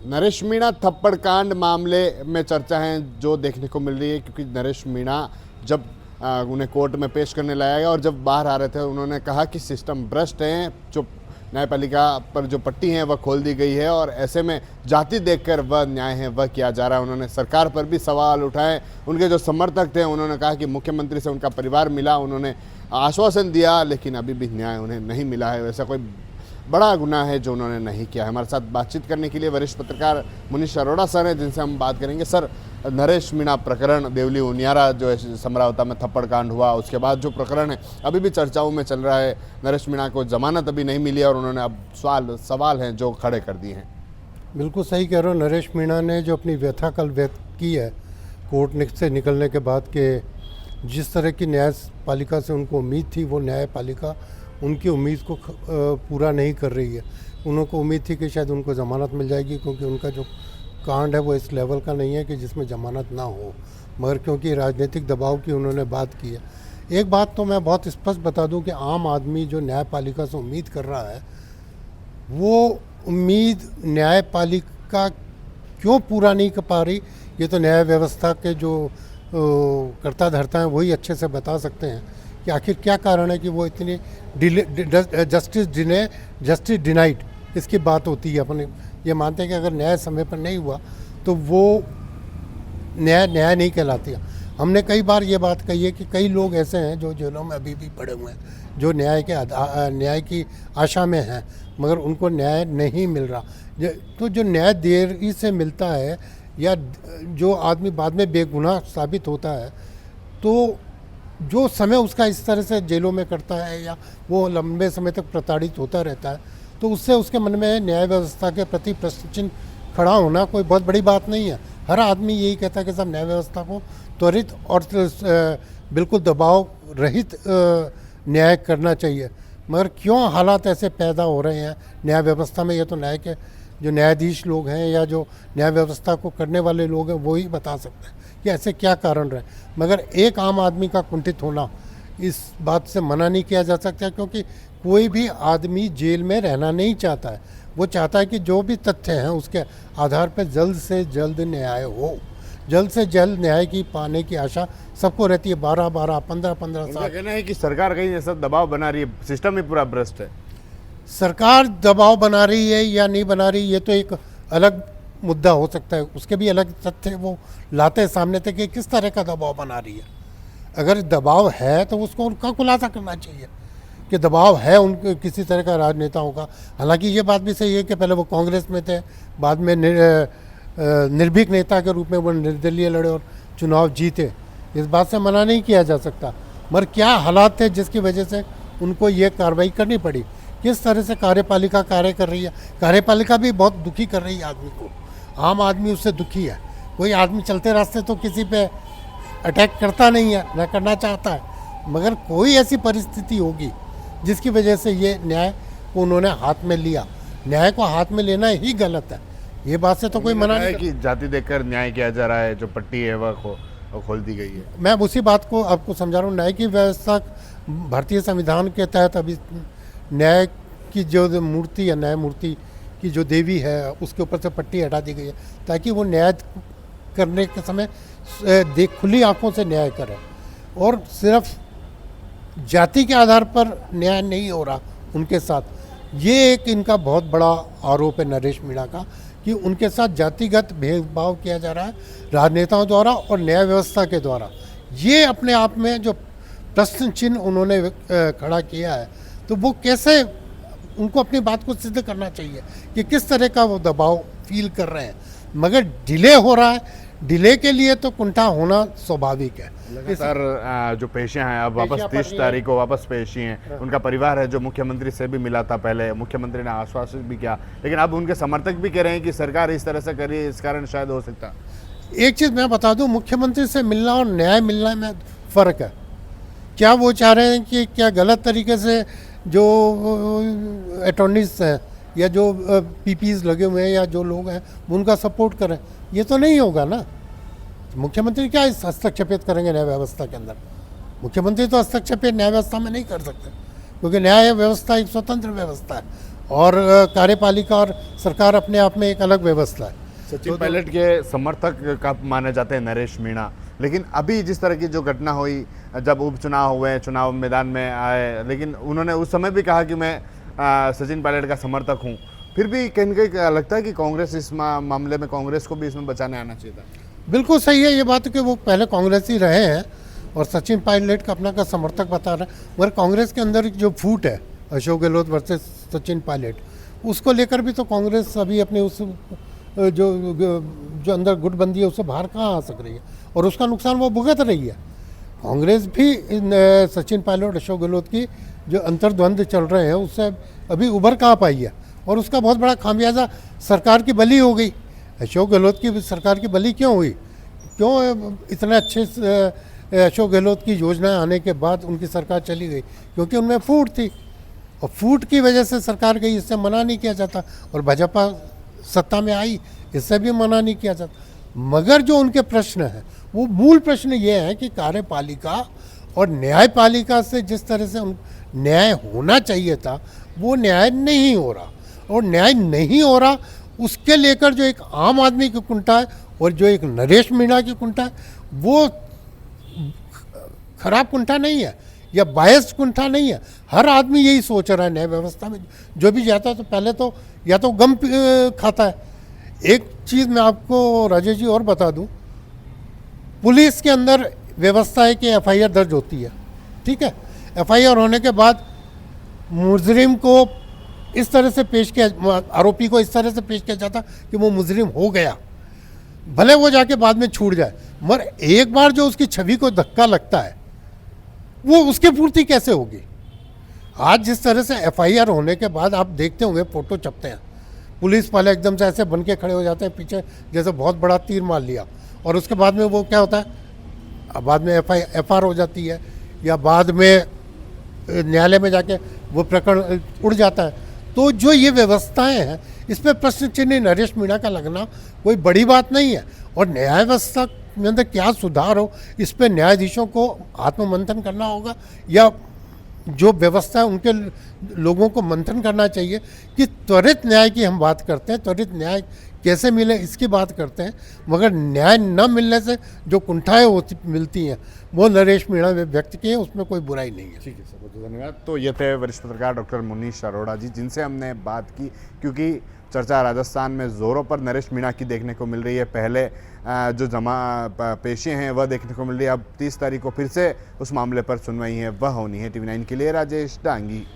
नरेश मीणा थप्पड़ कांड मामले में चर्चा है जो देखने को मिल रही है, क्योंकि नरेश मीणा जब उन्हें कोर्ट में पेश करने लाया गया और जब बाहर आ रहे थे उन्होंने कहा कि सिस्टम भ्रष्ट है, जो न्यायपालिका पर जो पट्टी है वह खोल दी गई है और ऐसे में जाति देखकर वह न्याय है वह किया जा रहा है। उन्होंने सरकार पर भी सवाल उठाए। उनके जो समर्थक थे उन्होंने कहा कि मुख्यमंत्री से उनका परिवार मिला, उन्होंने आश्वासन दिया, लेकिन अभी भी न्याय उन्हें नहीं मिला है। वैसा कोई बड़ा गुनाह है जो उन्होंने नहीं किया है। हमारे साथ बातचीत करने के लिए वरिष्ठ पत्रकार मुनीश अरोड़ा सर हैं, जिनसे हम बात करेंगे। सर, नरेश मीणा प्रकरण, देवली उनियारा जो है समरावता में थप्पड़ कांड हुआ, उसके बाद जो प्रकरण है अभी भी चर्चाओं में चल रहा है। नरेश मीणा को जमानत अभी नहीं मिली और उन्होंने अब सवाल हैं जो खड़े कर दिए हैं। बिल्कुल सही कह रहे हो। नरेश मीणा ने जो अपनी व्यथा कल व्यक्त की है कोर्ट से निकलने के बाद के जिस तरह की न्यायपालिका से उनको उम्मीद थी, वो न्यायपालिका उनकी उम्मीद को पूरा नहीं कर रही है। उनको उम्मीद थी कि शायद उनको ज़मानत मिल जाएगी, क्योंकि उनका जो कांड है वो इस लेवल का नहीं है कि जिसमें ज़मानत ना हो, मगर क्योंकि राजनीतिक दबाव की उन्होंने बात की है। एक बात तो मैं बहुत स्पष्ट बता दूं कि आम आदमी जो न्यायपालिका से उम्मीद कर रहा है, वो उम्मीद न्यायपालिका क्यों पूरा नहीं कर पा रही, ये तो न्याय व्यवस्था के जो कर्ता धर्ता हैं वही अच्छे से बता सकते हैं कि आखिर क्या कारण है कि वो इतनी जस्टिस डिनाइड इसकी बात होती है। अपन ये मानते हैं कि अगर न्याय समय पर नहीं हुआ तो वो न्याय नहीं कहलाती है। हमने कई बार ये बात कही है कि कई लोग ऐसे हैं जो जेलों में अभी भी पड़े हुए हैं, जो न्याय की आशा में हैं, मगर उनको न्याय नहीं मिल रहा। तो जो न्याय देरी से मिलता है या जो आदमी बाद में बेगुनाह साबित होता है, तो जो समय उसका इस तरह से जेलों में करता है या वो लंबे समय तक प्रताड़ित होता रहता है, तो उससे उसके मन में न्याय व्यवस्था के प्रति प्रश्न चिन्ह खड़ा होना कोई बहुत बड़ी बात नहीं है। हर आदमी यही कहता है कि सब न्याय व्यवस्था को त्वरित और बिल्कुल दबाव रहित न्याय करना चाहिए, मगर क्यों हालात ऐसे पैदा हो रहे हैं न्याय व्यवस्था में, ये तो न्याय के जो न्यायाधीश लोग हैं या जो न्याय व्यवस्था को करने वाले लोग हैं वो ही बता सकते हैं कि ऐसे क्या कारण रहे। मगर एक आम आदमी का कुंठित होना इस बात से मना नहीं किया जा सकता, क्योंकि कोई भी आदमी जेल में रहना नहीं चाहता है। वो चाहता है कि जो भी तथ्य हैं उसके आधार पर जल्द से जल्द न्याय हो। जल्द से जल्द न्याय की पाने की आशा सबको रहती है। 12-12, 15-15 साल कहना है कि सरकार कहीं ऐसा दबाव बना रही है, सिस्टम ही पूरा भ्रष्ट है। सरकार दबाव बना रही है या नहीं बना रही, ये तो एक अलग मुद्दा हो सकता है। उसके भी अलग तथ्य वो लाते सामने थे कि किस तरह का दबाव बना रही है। अगर दबाव है तो उसको उनका खुलासा करना चाहिए कि दबाव है उनके किसी तरह का राजनेताओं का। हालांकि ये बात भी सही है कि पहले वो कांग्रेस में थे, बाद में निर्भीक नेता के रूप में वो निर्दलीय लड़े और चुनाव जीते। इस बात से मना नहीं किया जा सकता, मगर क्या हालात थे जिसकी वजह से उनको ये कार्रवाई करनी पड़ी, किस तरह से कार्यपालिका कार्य कर रही है। कार्यपालिका भी बहुत दुखी कर रही है आदमी को। आम आदमी उससे दुखी है। कोई आदमी चलते रास्ते तो किसी पे अटैक करता नहीं है, न करना चाहता है, मगर कोई ऐसी परिस्थिति होगी जिसकी वजह से ये न्याय को उन्होंने हाथ में लिया। न्याय को हाथ में लेना ही गलत है, ये बात से तो कोई मना नहीं कि जाति देखकर न्याय किया जा रहा है, जो पट्टी है वह खोल दी गई है। मैं उसी बात को आपको समझा रहा हूँ। न्याय की व्यवस्था भारतीय संविधान के तहत अभी न्याय की जो मूर्ति है, न्याय मूर्ति की जो देवी है, उसके ऊपर से पट्टी हटा दी गई है ताकि वो न्याय करने के समय खुली आंखों से न्याय करे। और सिर्फ जाति के आधार पर न्याय नहीं हो रहा उनके साथ। ये एक इनका बहुत बड़ा आरोप है नरेश मीणा का कि उनके साथ जातिगत भेदभाव किया जा रहा है राजनेताओं द्वारा और न्याय व्यवस्था के द्वारा। ये अपने आप में जो प्रश्न चिन्ह उन्होंने खड़ा किया है, तो वो कैसे उनको अपनी बात को सिद्ध करना चाहिए कि किस तरह का वो दबाव फील कर रहे हैं। मगर डिले हो रहा है, डिले के लिए तो कुंठा होना स्वाभाविक है। सर, जो पेशियां हैं अब वापस 30 तारीख को वापस पेशी हैं। उनका परिवार है जो मुख्यमंत्री से भी मिला था, पहले मुख्यमंत्री ने आश्वासित भी किया, लेकिन अब उनके समर्थक भी कह रहे हैं कि सरकार इस तरह से करी, इस कारण शायद हो सकता। एक चीज़ मैं बता दूं, मुख्यमंत्री से मिलना और न्याय मिलना में फ़र्क है। क्या वो चाह रहे हैं कि क्या गलत तरीके से जो अटॉर्नीज हैं या जो पीपीज लगे हुए हैं या जो लोग हैं उनका सपोर्ट करें? ये तो नहीं होगा ना। मुख्यमंत्री क्या इस हस्तक्षेपित करेंगे न्याय व्यवस्था के अंदर? मुख्यमंत्री तो हस्तक्षेप न्याय व्यवस्था में नहीं कर सकते, क्योंकि न्याय व्यवस्था एक स्वतंत्र व्यवस्था है और कार्यपालिका और सरकार अपने आप में एक अलग व्यवस्था है। सचिन पायलट के समर्थक का माने जाते हैं नरेश मीणा, लेकिन अभी जिस तरह की जो घटना हुई, जब उपचुनाव हुए, चुनाव मैदान में आए, लेकिन उन्होंने उस समय भी कहा कि मैं सचिन पायलट का समर्थक हूं, फिर भी कहीं न कहीं लगता है कि कांग्रेस इस मामले में, कांग्रेस को भी इसमें बचाने आना चाहिए था। बिल्कुल सही है ये बात कि वो पहले कांग्रेस ही रहे हैं और सचिन पायलट का अपना का समर्थक बता रहे हैं, मगर कांग्रेस के अंदर जो फूट है अशोक गहलोत वर्सेस सचिन पायलट, उसको लेकर भी तो कांग्रेस अभी अपने उस जो अंदर गुटबंदी है उससे बाहर कहाँ आ सक रही है, और उसका नुकसान वो भुगत रही है। कांग्रेस भी सचिन पायलट और अशोक गहलोत की जो अंतर्द्वंद चल रहे हैं उससे अभी उभर कहाँ पाई है, और उसका बहुत बड़ा खामियाजा सरकार की बली हो गई। अशोक गहलोत की सरकार की बली क्यों हुई? क्यों इतने अच्छे अशोक गहलोत की योजनाएं आने के बाद उनकी सरकार चली गई? क्योंकि उनमें फूट थी, और फूट की वजह से सरकार गई, इससे मना नहीं किया जाता, और भाजपा सत्ता में आई, इससे भी मना नहीं किया जाता। मगर जो उनके प्रश्न हैं वो मूल प्रश्न ये है कि कार्यपालिका और न्यायपालिका से जिस तरह से न्याय होना चाहिए था वो न्याय नहीं हो रहा, और न्याय नहीं हो रहा उसके लेकर जो एक आम आदमी की कुंठा है और जो एक नरेश मीणा की कुंठा है वो खराब कुंठा नहीं है या बायस्ड कुंठा नहीं है। हर आदमी यही सोच रहा है न्याय व्यवस्था में जो भी जाता है तो पहले तो या तो गम खाता है। एक चीज़ मैं आपको राजेश जी और बता दूं, पुलिस के अंदर व्यवस्था है कि एफआईआर दर्ज होती है, ठीक है। एफआईआर होने के बाद मुजरिम को इस तरह से पेश किया, आरोपी को इस तरह से पेश किया जाता कि वो मुजरिम हो गया, भले वो जाके बाद में छूट जाए, मगर एक बार जो उसकी छवि को धक्का लगता है वो उसकी पूर्ति कैसे होगी? आज जिस तरह से एफआईआर होने के बाद आप देखते होंगे फोटो छपते हैं, पुलिस वाले एकदम से ऐसे बन के खड़े हो जाते हैं पीछे जैसे बहुत बड़ा तीर मार लिया, और उसके बाद में वो क्या होता है, बाद में एफआईआर हो जाती है या बाद में न्यायालय में जाके वो प्रकरण उड़ जाता है। तो जो ये व्यवस्थाएं हैं इस पर प्रश्न चिन्ह नरेश मीणा का लगना कोई बड़ी बात नहीं है, और न्याय व्यवस्था में अंदर क्या सुधार हो इस पर न्यायाधीशों को आत्ममंथन करना होगा, या जो व्यवस्था है उनके लोगों को मंथन करना चाहिए कि त्वरित न्याय की हम बात करते हैं, त्वरित न्याय कैसे मिले इसकी बात करते हैं, मगर न्याय न मिलने से जो कुंठाएँ होती मिलती हैं वो नरेश मीणा ने व्यक्त किए, उसमें कोई बुराई नहीं है। ठीक है सर, बहुत धन्यवाद। तो ये थे वरिष्ठ पत्रकार डॉक्टर मुनीश अरोड़ा जी, जिनसे हमने बात की, क्योंकि चर्चा राजस्थान में ज़ोरों पर नरेश मीणा की देखने को मिल रही है। पहले जो पेशी हैं वह देखने को मिल रही है, अब 30 तारीख को फिर से उस मामले पर सुनवाई है वह होनी है। TV9 के लिए राजेश डांगी।